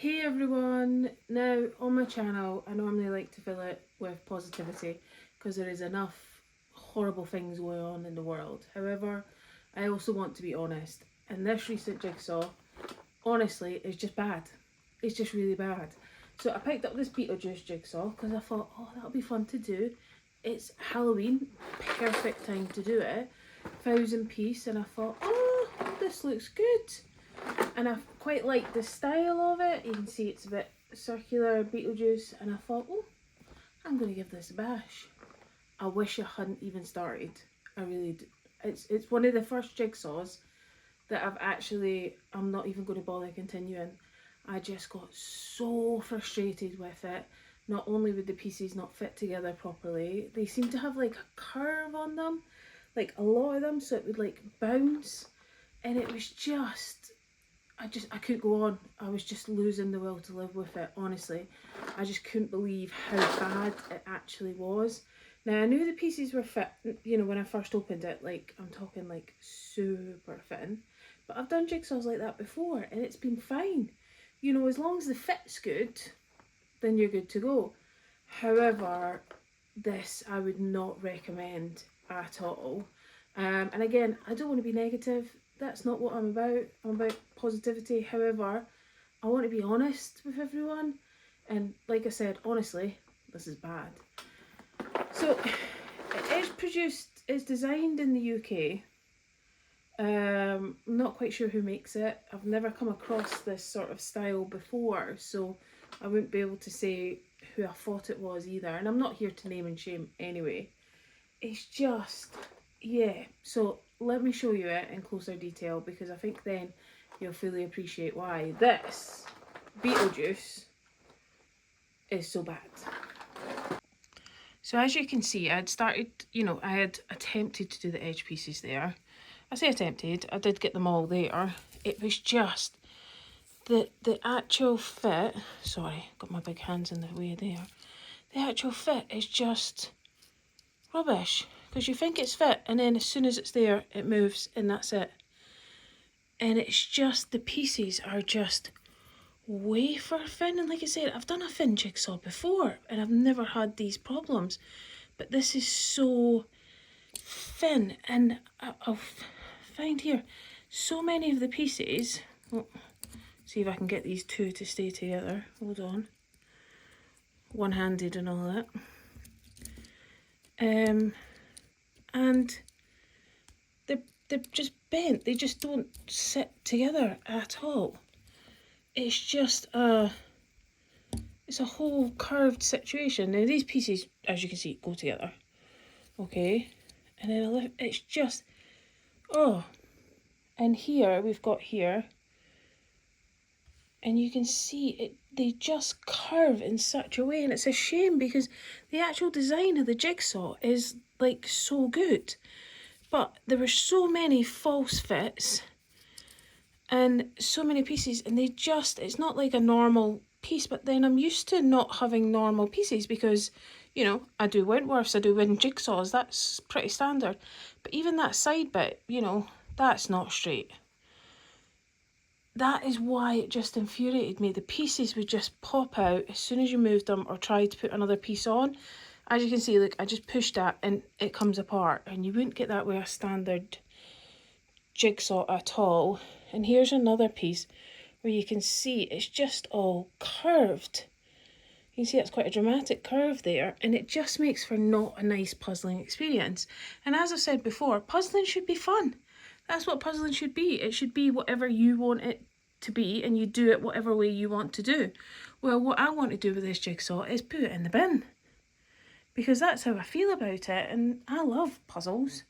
Hey everyone! Now on my channel I normally like to fill it with positivity because there is enough horrible things going on in the world. However, I also want to be honest, and this recent Jigsaw honestly is just bad. It's just really bad. So I picked up this Beetlejuice Jigsaw because I thought, oh, that'll be fun to do. It's Halloween, perfect time to do it. 1,000 piece, and I thought, oh, this looks good. And I quite like the style of it. You can see it's a bit circular, Beetlejuice, and I thought, oh, I'm going to give this a bash. I wish I hadn't even started. I really do. It's one of the first Jigsaws that I'm not even going to bother continuing. I just got so frustrated with it. Not only would the pieces not fit together properly, they seem to have like a curve on them, like a lot of them, so it would like bounce, and it was just, I couldn't go on. I was just losing the will to live with it, honestly. I just couldn't believe how bad it actually was. Now, I knew the pieces were fit, you know, when I first opened it, like, I'm talking like super thin. But I've done jigsaws like that before, and it's been fine. You know, as long as the fit's good, then you're good to go. However, this I would not recommend at all. And again, I don't want to be negative. That's not what I'm about. I'm about positivity. However, I want to be honest with everyone. And like I said, honestly, this is bad. So, it's designed in the UK. I'm not quite sure who makes it. I've never come across this sort of style before, so I wouldn't be able to say who I thought it was either. And I'm not here to name and shame anyway. It's just, yeah. So let me show you it in closer detail, because I think then you'll fully appreciate why this Beetlejuice is so bad. So as you can see, I had attempted to do the edge pieces there. I say attempted, I did get them all there. It was just the actual fit, sorry, got my big hands in the way there. The actual fit is just rubbish, because you think it's fit and then as soon as it's there it moves and that's it. And it's just, the pieces are just wafer thin, and like I said, I've done a thin jigsaw before and I've never had these problems, but this is so thin. And I'll find here so many of the pieces, see if I can get these two to stay together, hold on, one-handed and all that. And they're just bent, they just don't sit together at all. It's just it's a whole curved situation. Now these pieces, as you can see, go together, okay, and then it's just, oh, and here we've got here, and you can see it, they just curve in such a way, and it's a shame because the actual design of the jigsaw is like so good, but there were so many false fits and so many pieces, and they just, it's not like a normal piece. But then I'm used to not having normal pieces because, you know, I do Wentworths, I do wind jigsaws, that's pretty standard. But even that side bit, you know, that's not straight. That is why it just infuriated me. The pieces would just pop out as soon as you moved them or tried to put another piece on. As you can see, look, I just pushed that and it comes apart, and you wouldn't get that with a standard jigsaw at all. And here's another piece where you can see it's just all curved. You can see it's quite a dramatic curve there, and it just makes for not a nice puzzling experience. And as I said before, puzzling should be fun. That's what puzzling should be. It should be whatever you want it to be, and you do it whatever way you want to do. Well, what I want to do with this jigsaw is put it in the bin, because that's how I feel about it, and I love puzzles.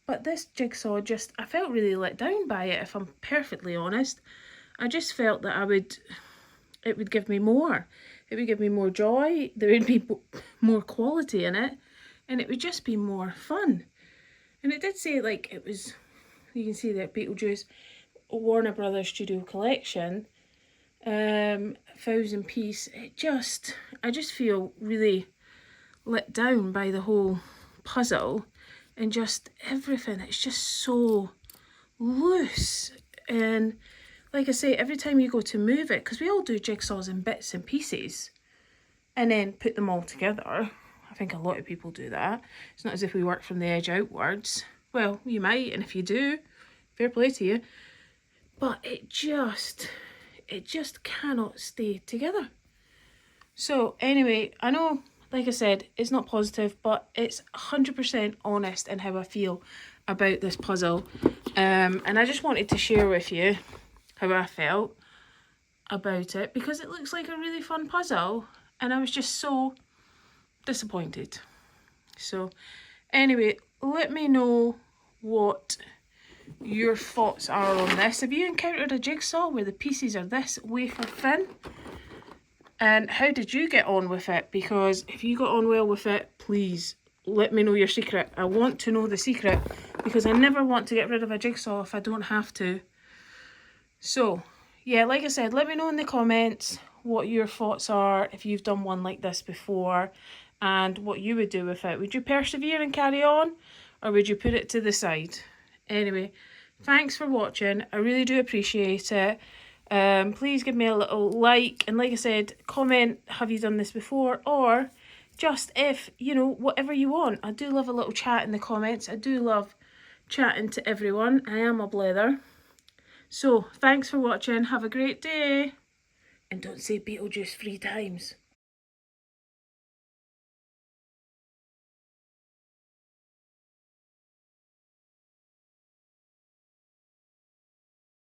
But this jigsaw just, I felt really let down by it, if I'm perfectly honest. I just felt that it would give me more. It would give me more joy, there would be more quality in it, and it would just be more fun. And it did say, like, it was, you can see that Beetlejuice Warner Brothers Studio Collection, 1,000 piece. I just feel really let down by the whole puzzle. And just everything, it's just so loose. And like I say, every time you go to move it, because we all do jigsaws in bits and pieces and then put them all together. I think a lot of people do that. It's not as if we work from the edge outwards. Well, you might, and if you do, fair play to you. But it just cannot stay together. So anyway, I know, like I said, it's not positive, but it's 100% honest in how I feel about this puzzle. And I just wanted to share with you how I felt about it, because it looks like a really fun puzzle and I was just so disappointed. So anyway, let me know what your thoughts are on this. Have you encountered a jigsaw where the pieces are this wafer thin? And how did you get on with it? Because if you got on well with it, please let me know your secret. I want to know the secret, because I never want to get rid of a jigsaw if I don't have to. So yeah, like I said, let me know in the comments what your thoughts are, if you've done one like this before, and what you would do with it. Would you persevere and carry on, or would you put it to the side? Anyway, thanks for watching. I really do appreciate it. Please give me a little like, and like I said, comment, have you done this before, or just if, you know, whatever you want. I do love a little chat in the comments. I do love chatting to everyone. I am a blether. So thanks for watching. Have a great day. And don't say Beetlejuice 3 times.